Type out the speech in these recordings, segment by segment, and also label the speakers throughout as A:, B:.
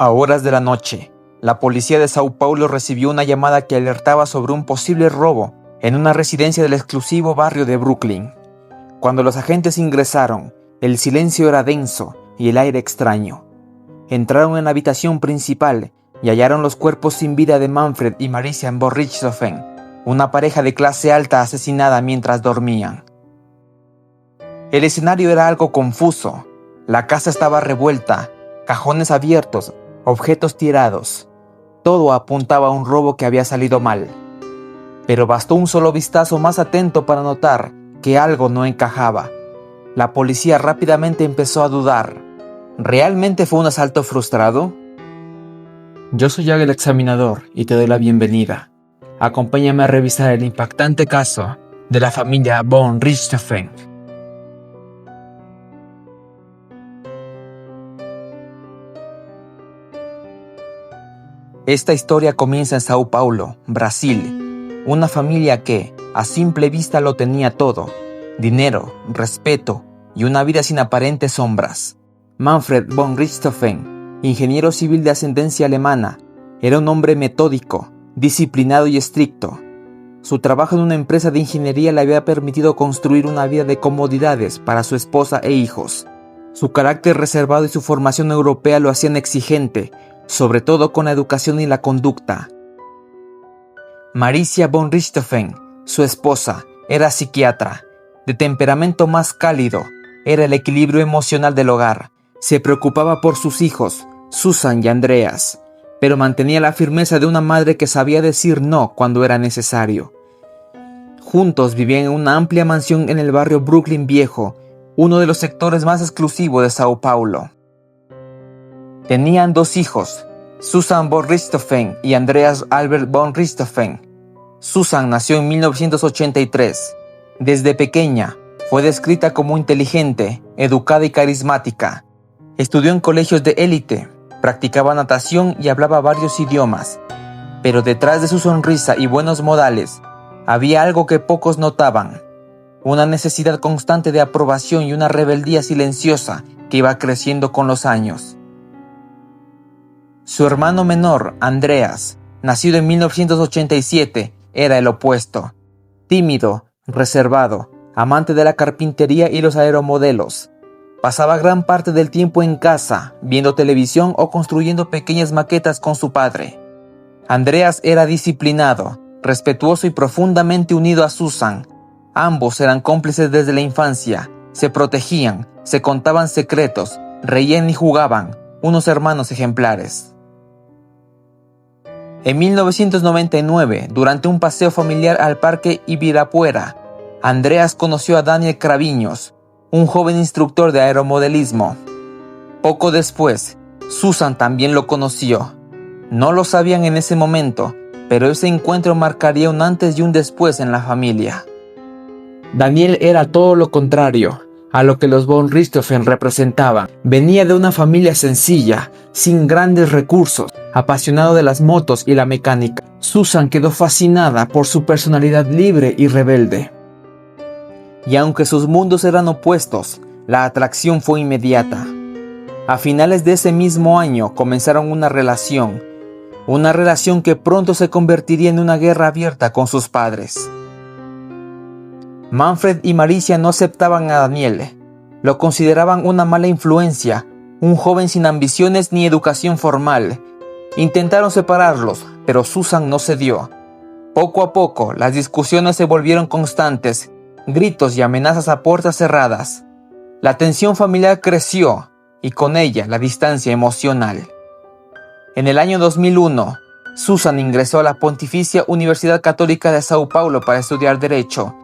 A: A horas de la noche, la policía de Sao Paulo recibió una llamada que alertaba sobre un posible robo en una residencia del exclusivo barrio de Brooklyn. Cuando los agentes ingresaron, el silencio era denso y el aire extraño. Entraron en la habitación principal y hallaron los cuerpos sin vida de Manfred y Maricia von Richthofen, una pareja de clase alta asesinada mientras dormían. El escenario era algo confuso. La casa estaba revuelta, cajones abiertos, objetos tirados. Todo apuntaba a un robo que había salido mal. Pero bastó un solo vistazo más atento para notar que algo no encajaba. La policía rápidamente empezó a dudar. ¿Realmente fue un asalto frustrado? Yo soy el examinador y te doy la bienvenida. Acompáñame a revisar el impactante caso de la familia von Richthofen. Esta historia comienza en Sao Paulo, Brasil. Una familia que, a simple vista, lo tenía todo: dinero, respeto y una vida sin aparentes sombras. Manfred von Richthofen, ingeniero civil de ascendencia alemana, era un hombre metódico, disciplinado y estricto. Su trabajo en una empresa de ingeniería le había permitido construir una vida de comodidades para su esposa e hijos. Su carácter reservado y su formación europea lo hacían exigente, sobre todo con la educación y la conducta. Maricia von Richthofen, su esposa, era psiquiatra, de temperamento más cálido, era el equilibrio emocional del hogar. Se preocupaba por sus hijos, Susan y Andreas, pero mantenía la firmeza de una madre que sabía decir no cuando era necesario. Juntos vivían en una amplia mansión en el barrio Brooklyn Viejo, uno de los sectores más exclusivos de Sao Paulo. Tenían dos hijos, Susan von Richthofen y Andreas Albert von Richthofen. Susan nació en 1983. Desde pequeña, fue descrita como inteligente, educada y carismática. Estudió en colegios de élite, practicaba natación y hablaba varios idiomas. Pero detrás de su sonrisa y buenos modales, había algo que pocos notaban: una necesidad constante de aprobación y una rebeldía silenciosa que iba creciendo con los años. Su hermano menor, Andreas, nacido en 1987, era el opuesto. Tímido, reservado, amante de la carpintería y los aeromodelos. Pasaba gran parte del tiempo en casa, viendo televisión o construyendo pequeñas maquetas con su padre. Andreas era disciplinado, respetuoso y profundamente unido a Susan. Ambos eran cómplices desde la infancia, se protegían, se contaban secretos, reían y jugaban, unos hermanos ejemplares. En 1999, durante un paseo familiar al Parque Ibirapuera, Andreas conoció a Daniel Craviños, un joven instructor de aeromodelismo. Poco después, Susan también lo conoció. No lo sabían en ese momento, pero ese encuentro marcaría un antes y un después en la familia. Daniel era todo lo contrario a lo que los von Richthofen representaban. Venía de una familia sencilla, sin grandes recursos, apasionado de las motos y la mecánica. Susan quedó fascinada por su personalidad libre y rebelde. Y aunque sus mundos eran opuestos, la atracción fue inmediata. A finales de ese mismo año comenzaron una relación que pronto se convertiría en una guerra abierta con sus padres. Manfred y Maricia no aceptaban a Daniel. Lo consideraban una mala influencia, un joven sin ambiciones ni educación formal. Intentaron separarlos, pero Susan no cedió. Poco a poco, las discusiones se volvieron constantes, gritos y amenazas a puertas cerradas. La tensión familiar creció, y con ella la distancia emocional. En el año 2001, Susan ingresó a la Pontificia Universidad Católica de Sao Paulo para estudiar Derecho.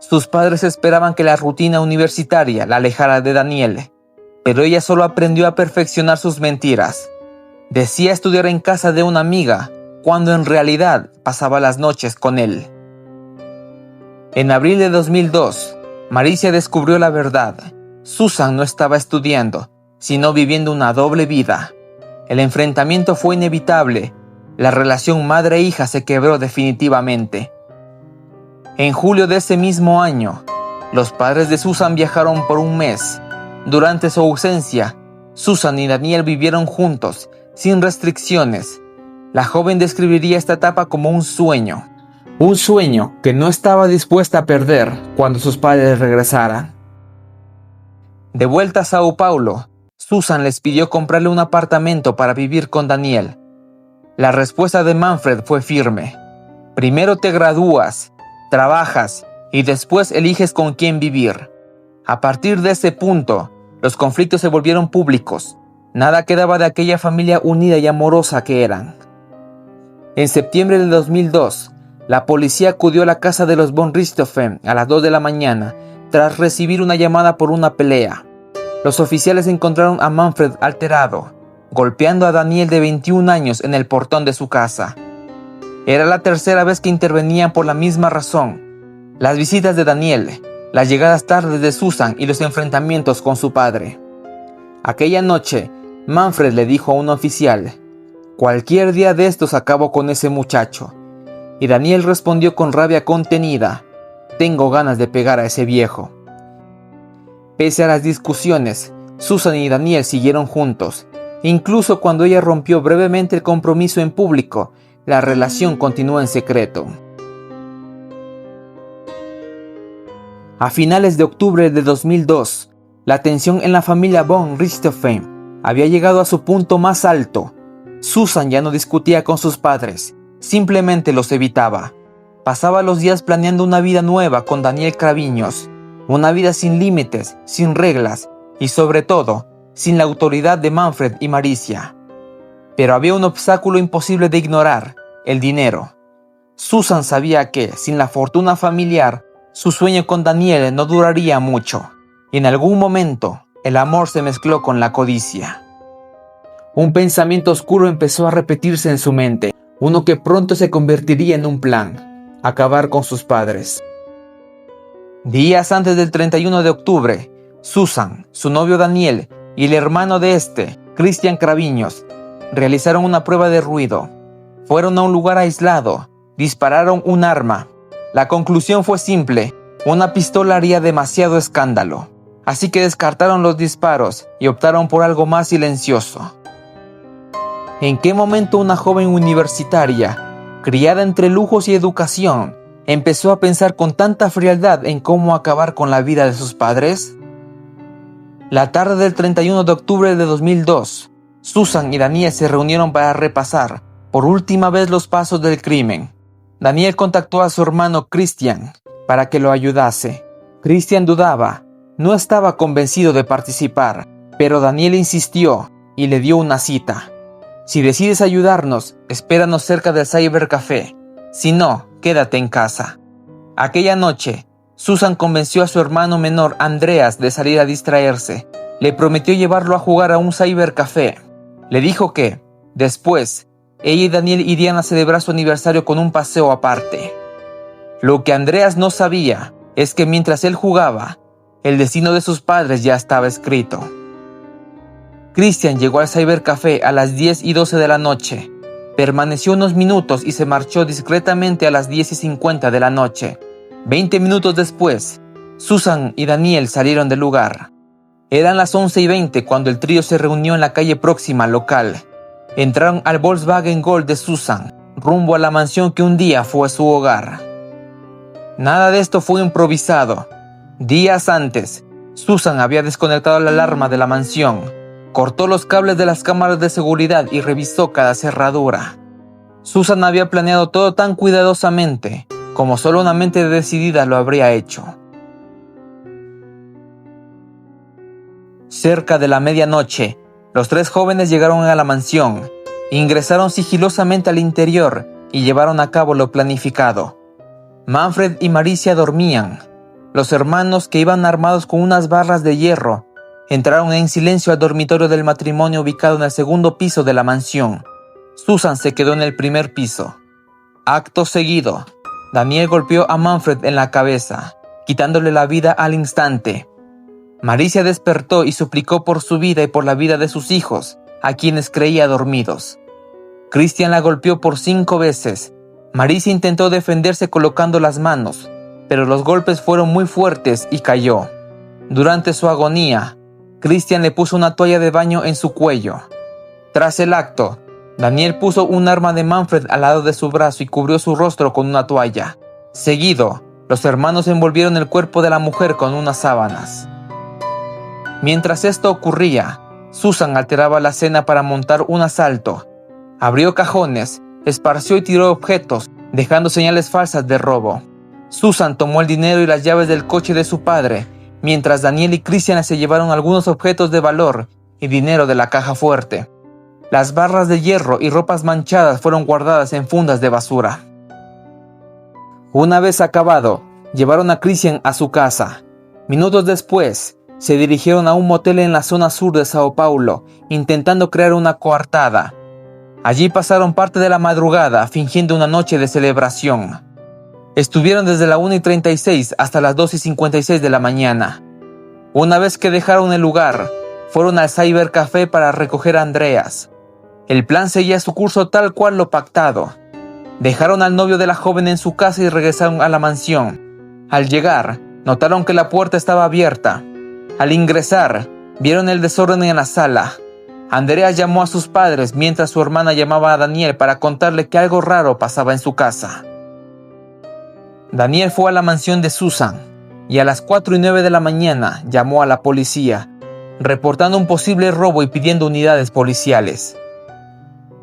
A: Sus padres esperaban que la rutina universitaria la alejara de Daniel, pero ella solo aprendió a perfeccionar sus mentiras. Decía estudiar en casa de una amiga, cuando en realidad pasaba las noches con él. En abril de 2002, Maricia descubrió la verdad. Susan no estaba estudiando, sino viviendo una doble vida. El enfrentamiento fue inevitable. La relación madre-hija se quebró definitivamente. En julio de ese mismo año, los padres de Susan viajaron por un mes. Durante su ausencia, Susan y Daniel vivieron juntos, sin restricciones. La joven describiría esta etapa como un sueño que no estaba dispuesta a perder cuando sus padres regresaran. De vuelta a Sao Paulo, Susan les pidió comprarle un apartamento para vivir con Daniel. La respuesta de Manfred fue firme. Primero te gradúas, trabajas y después eliges con quién vivir. A partir de ese punto, los conflictos se volvieron públicos. Nada quedaba de aquella familia unida y amorosa que eran. En septiembre de 2002, la policía acudió a la casa de los von Richthofen a las 2 de la mañana tras recibir una llamada por una pelea. Los oficiales encontraron a Manfred alterado, golpeando a Daniel de 21 años en el portón de su casa. Era la tercera vez que intervenían por la misma razón: las visitas de Daniel, las llegadas tardes de Susan y los enfrentamientos con su padre. Aquella noche, Manfred le dijo a un oficial: «Cualquier día de estos acabo con ese muchacho». Y Daniel respondió con rabia contenida: «Tengo ganas de pegar a ese viejo». Pese a las discusiones, Susan y Daniel siguieron juntos. Incluso cuando ella rompió brevemente el compromiso en público, la relación continuó en secreto. A finales de octubre de 2002, la tensión en la familia von Richthofen había llegado a su punto más alto. Susan ya no discutía con sus padres, simplemente los evitaba. Pasaba los días planeando una vida nueva con Daniel Craviños, una vida sin límites, sin reglas y sobre todo, sin la autoridad de Manfred y Maricia. Pero había un obstáculo imposible de ignorar: el dinero. Susan sabía que, sin la fortuna familiar, su sueño con Daniel no duraría mucho. Y en algún momento, el amor se mezcló con la codicia. Un pensamiento oscuro empezó a repetirse en su mente, uno que pronto se convertiría en un plan: acabar con sus padres. Días antes del 31 de octubre, Susan, su novio Daniel y el hermano de este, Christian Craviños, realizaron una prueba de ruido. Fueron a un lugar aislado, dispararon un arma. La conclusión fue simple: una pistola haría demasiado escándalo. Así que descartaron los disparos y optaron por algo más silencioso. ¿En qué momento una joven universitaria, criada entre lujos y educación, empezó a pensar con tanta frialdad en cómo acabar con la vida de sus padres? La tarde del 31 de octubre de 2002, Susan y Daniel se reunieron para repasar por última vez los pasos del crimen. Daniel contactó a su hermano Christian para que lo ayudase. Christian dudaba, no estaba convencido de participar, pero Daniel insistió y le dio una cita. «Si decides ayudarnos, espéranos cerca del cybercafé. Si no, quédate en casa». Aquella noche, Susan convenció a su hermano menor Andreas de salir a distraerse. Le prometió llevarlo a jugar a un cybercafé. Le dijo que, después, ella y Daniel irían a celebrar su aniversario con un paseo aparte. Lo que Andreas no sabía es que mientras él jugaba, el destino de sus padres ya estaba escrito. Christian llegó al cybercafé a las 10:12 de la noche. Permaneció unos minutos y se marchó discretamente a las 10:50 de la noche. 20 minutos después, Susan y Daniel salieron del lugar. Eran las 11:20 cuando el trío se reunió en la calle próxima al local. Entraron al Volkswagen Gol de Susan, rumbo a la mansión que un día fue su hogar. Nada de esto fue improvisado. Días antes, Susan había desconectado la alarma de la mansión, cortó los cables de las cámaras de seguridad y revisó cada cerradura. Susan había planeado todo tan cuidadosamente como solo una mente decidida lo habría hecho. Cerca de la medianoche, los tres jóvenes llegaron a la mansión, ingresaron sigilosamente al interior y llevaron a cabo lo planificado. Manfred y Maricia dormían. Los hermanos, que iban armados con unas barras de hierro, entraron en silencio al dormitorio del matrimonio ubicado en el segundo piso de la mansión. Susan se quedó en el primer piso. Acto seguido, Daniel golpeó a Manfred en la cabeza, quitándole la vida al instante. Maricia despertó y suplicó por su vida y por la vida de sus hijos, a quienes creía dormidos. Christian la golpeó por 5 veces. Maricia intentó defenderse colocando las manos, pero los golpes fueron muy fuertes y cayó. Durante su agonía, Christian le puso una toalla de baño en su cuello. Tras el acto, Daniel puso un arma de Manfred al lado de su brazo y cubrió su rostro con una toalla. Seguido, los hermanos envolvieron el cuerpo de la mujer con unas sábanas. Mientras esto ocurría, Susan alteraba la escena para montar un asalto. Abrió cajones, esparció y tiró objetos, dejando señales falsas de robo. Susan tomó el dinero y las llaves del coche de su padre, mientras Daniel y Christian se llevaron algunos objetos de valor y dinero de la caja fuerte. Las barras de hierro y ropas manchadas fueron guardadas en fundas de basura. Una vez acabado, llevaron a Christian a su casa. Minutos después, se dirigieron a un motel en la zona sur de Sao Paulo, intentando crear una coartada. Allí pasaron parte de la madrugada, fingiendo una noche de celebración. Estuvieron desde la 1:36 hasta las 2:56 de la mañana. Una vez que dejaron el lugar, fueron al cybercafé para recoger a Andreas. El plan seguía su curso tal cual lo pactado. Dejaron al novio de la joven en su casa y regresaron a la mansión. Al llegar, notaron que la puerta estaba abierta. Al ingresar, vieron el desorden en la sala. Andreas llamó a sus padres mientras su hermana llamaba a Daniel para contarle que algo raro pasaba en su casa. Daniel fue a la mansión de Susan y a las 4:09 de la mañana llamó a la policía, reportando un posible robo y pidiendo unidades policiales.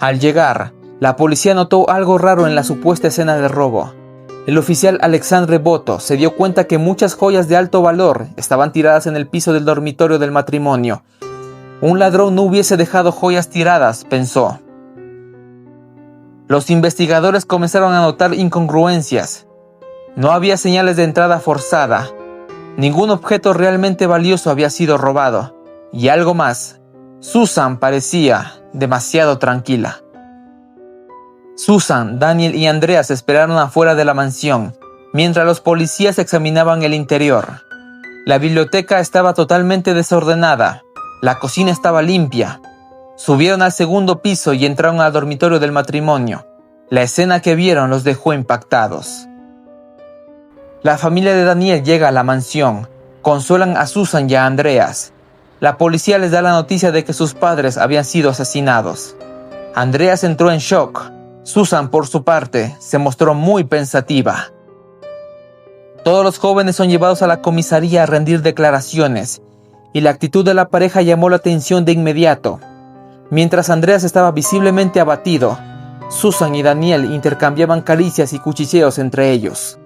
A: Al llegar, la policía notó algo raro en la supuesta escena de robo. El oficial Alexandre Boto se dio cuenta que muchas joyas de alto valor estaban tiradas en el piso del dormitorio del matrimonio. Un ladrón no hubiese dejado joyas tiradas, pensó. Los investigadores comenzaron a notar incongruencias. No había señales de entrada forzada. Ningún objeto realmente valioso había sido robado. Y algo más, Susan parecía demasiado tranquila. Susan, Daniel y Andreas esperaron afuera de la mansión, mientras los policías examinaban el interior. La biblioteca estaba totalmente desordenada. La cocina estaba limpia. Subieron al segundo piso y entraron al dormitorio del matrimonio. La escena que vieron los dejó impactados. La familia de Daniel llega a la mansión. Consuelan a Susan y a Andreas. La policía les da la noticia de que sus padres habían sido asesinados. Andreas entró en shock. Susan, por su parte, se mostró muy pensativa. Todos los jóvenes son llevados a la comisaría a rendir declaraciones, y la actitud de la pareja llamó la atención de inmediato. Mientras Andreas estaba visiblemente abatido, Susan y Daniel intercambiaban caricias y cuchicheos entre ellos.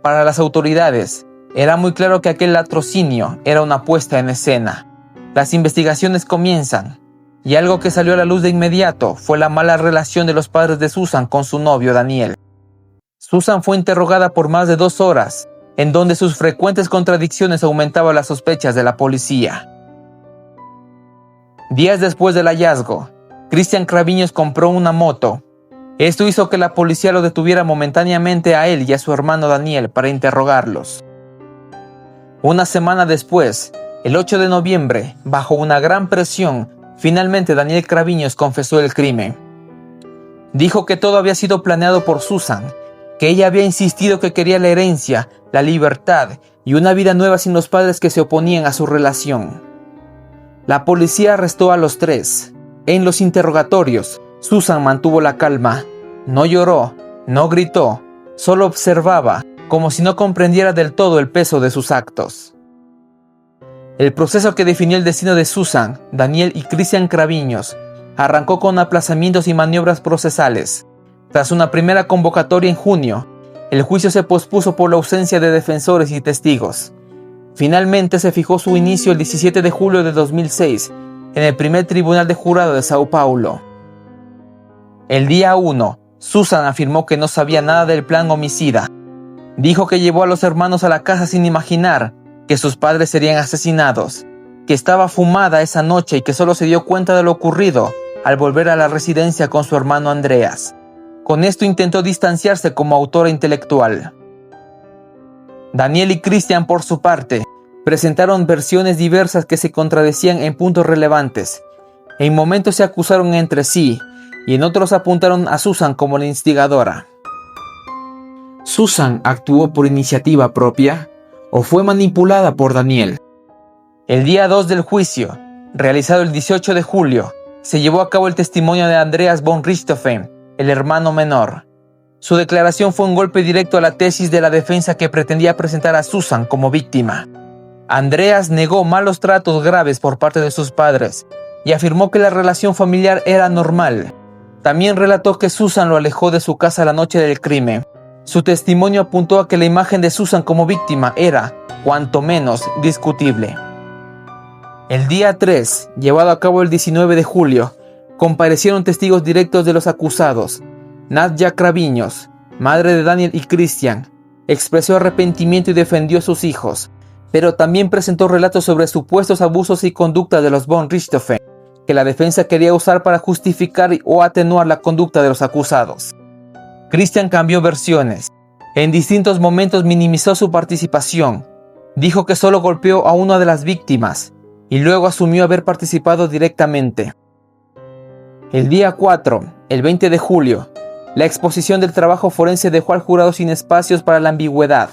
A: Para las autoridades, era muy claro que aquel latrocinio era una puesta en escena. Las investigaciones comienzan, y algo que salió a la luz de inmediato fue la mala relación de los padres de Susan con su novio Daniel. Susan fue interrogada por más de 2 horas, en donde sus frecuentes contradicciones aumentaban las sospechas de la policía. Días después del hallazgo, Christian Craviños compró una moto. Esto hizo que la policía lo detuviera momentáneamente a él y a su hermano Daniel para interrogarlos. Una semana después, el 8 de noviembre, bajo una gran presión, finalmente Daniel Craviños confesó el crimen. Dijo que todo había sido planeado por Susan, que ella había insistido que quería la herencia, la libertad y una vida nueva sin los padres que se oponían a su relación. La policía arrestó a los 3. En los interrogatorios, Susan mantuvo la calma. No lloró, no gritó, solo observaba, como si no comprendiera del todo el peso de sus actos. El proceso que definió el destino de Susan, Daniel y Christian Craviños arrancó con aplazamientos y maniobras procesales. Tras una primera convocatoria en junio, el juicio se pospuso por la ausencia de defensores y testigos. Finalmente se fijó su inicio el 17 de julio de 2006 en el primer tribunal de jurado de Sao Paulo. El día 1, Susan afirmó que no sabía nada del plan homicida. Dijo que llevó a los hermanos a la casa sin imaginar que sus padres serían asesinados, que estaba fumada esa noche y que solo se dio cuenta de lo ocurrido al volver a la residencia con su hermano Andreas. Con esto intentó distanciarse como autora intelectual. Daniel y Christian, por su parte, presentaron versiones diversas que se contradecían en puntos relevantes. En momentos se acusaron entre sí y en otros apuntaron a Susan como la instigadora. ¿Susan actuó por iniciativa propia o fue manipulada por Daniel? El día 2 del juicio, realizado el 18 de julio, se llevó a cabo el testimonio de Andreas von Richthofen, el hermano menor. Su declaración fue un golpe directo a la tesis de la defensa que pretendía presentar a Susan como víctima. Andreas negó malos tratos graves por parte de sus padres y afirmó que la relación familiar era normal. También relató que Susan lo alejó de su casa la noche del crimen. Su testimonio apuntó a que la imagen de Susan como víctima era, cuanto menos, discutible. El día 3, llevado a cabo el 19 de julio, comparecieron testigos directos de los acusados. Nadja Kraviños, madre de Daniel y Christian, expresó arrepentimiento y defendió a sus hijos, pero también presentó relatos sobre supuestos abusos y conductas de los von Richthofen, que la defensa quería usar para justificar o atenuar la conducta de los acusados. Christian cambió versiones. En distintos momentos minimizó su participación. Dijo que solo golpeó a una de las víctimas y luego asumió haber participado directamente. El día 4, el 20 de julio, la exposición del trabajo forense dejó al jurado sin espacios para la ambigüedad.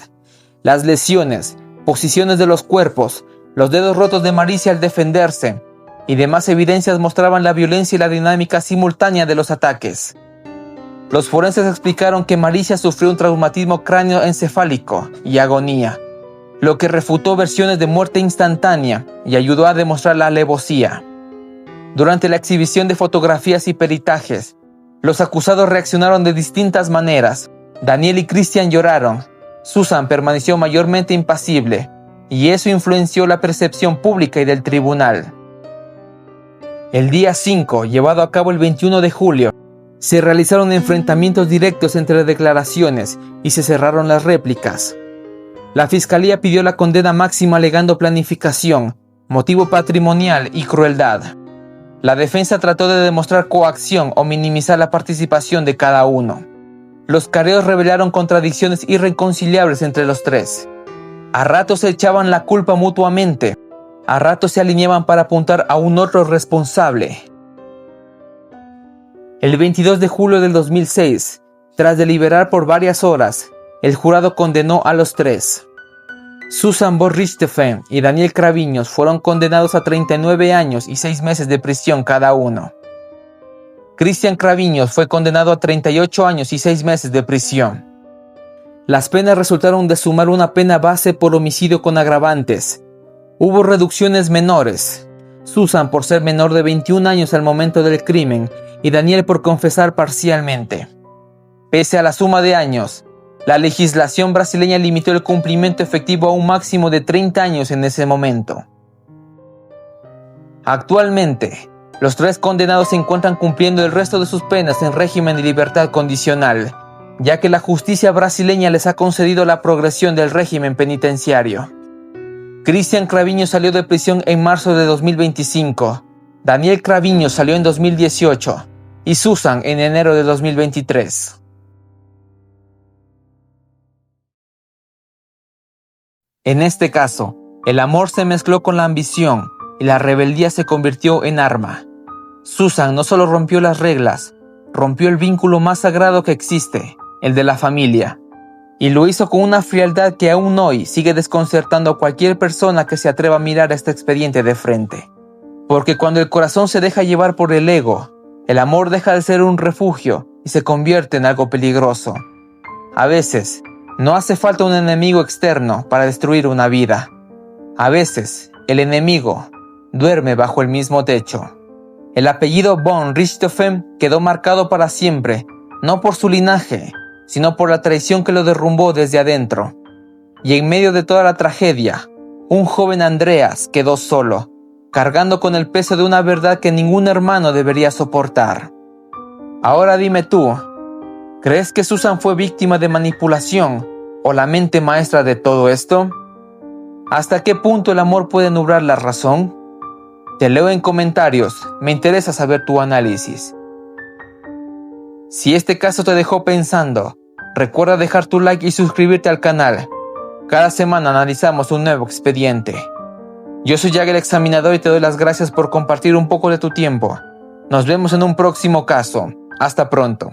A: Las lesiones, posiciones de los cuerpos, los dedos rotos de Maricia al defenderse y demás evidencias mostraban la violencia y la dinámica simultánea de los ataques. Los forenses explicaron que Maricia sufrió un traumatismo cráneoencefálico y agonía, lo que refutó versiones de muerte instantánea y ayudó a demostrar la alevosía. Durante la exhibición de fotografías y peritajes, los acusados reaccionaron de distintas maneras. Daniel y Christian lloraron. Susan permaneció mayormente impasible, y eso influenció la percepción pública y del tribunal. El día 5, llevado a cabo el 21 de julio, se realizaron enfrentamientos directos entre declaraciones y se cerraron las réplicas. La fiscalía pidió la condena máxima alegando planificación, motivo patrimonial y crueldad. La defensa trató de demostrar coacción o minimizar la participación de cada uno. Los careos revelaron contradicciones irreconciliables entre los tres. A ratos se echaban la culpa mutuamente, a ratos se alineaban para apuntar a un otro responsable. El 22 de julio del 2006, tras deliberar por varias horas, el jurado condenó a los tres. Susan von Richthofen y Daniel Kraviños fueron condenados a 39 años y 6 meses de prisión cada uno. Christian Kraviños fue condenado a 38 años y 6 meses de prisión. Las penas resultaron de sumar una pena base por homicidio con agravantes. Hubo reducciones menores. Susan por ser menor de 21 años al momento del crimen y Daniel por confesar parcialmente. Pese a la suma de años, la legislación brasileña limitó el cumplimiento efectivo a un máximo de 30 años en ese momento. Actualmente, los tres condenados se encuentran cumpliendo el resto de sus penas en régimen de libertad condicional, ya que la justicia brasileña les ha concedido la progresión del régimen penitenciario. Christian Kraviños salió de prisión en marzo de 2025, Daniel Kraviños salió en 2018 y Susan en enero de 2023. En este caso, el amor se mezcló con la ambición y la rebeldía se convirtió en arma. Susan no solo rompió las reglas, rompió el vínculo más sagrado que existe, el de la familia, y lo hizo con una frialdad que aún hoy sigue desconcertando a cualquier persona que se atreva a mirar este expediente de frente. Porque cuando el corazón se deja llevar por el ego, el amor deja de ser un refugio y se convierte en algo peligroso. A veces, no hace falta un enemigo externo para destruir una vida. A veces, el enemigo duerme bajo el mismo techo. El apellido von Richthofen quedó marcado para siempre, no por su linaje, sino por la traición que lo derrumbó desde adentro. Y en medio de toda la tragedia, un joven Andreas quedó solo, cargando con el peso de una verdad que ningún hermano debería soportar. Ahora dime tú, ¿crees que Susan fue víctima de manipulación o la mente maestra de todo esto? ¿Hasta qué punto el amor puede nublar la razón? Te leo en comentarios, me interesa saber tu análisis. Si este caso te dejó pensando, recuerda dejar tu like y suscribirte al canal. Cada semana analizamos un nuevo expediente. Yo soy Jack el Examinador y te doy las gracias por compartir un poco de tu tiempo. Nos vemos en un próximo caso. Hasta pronto.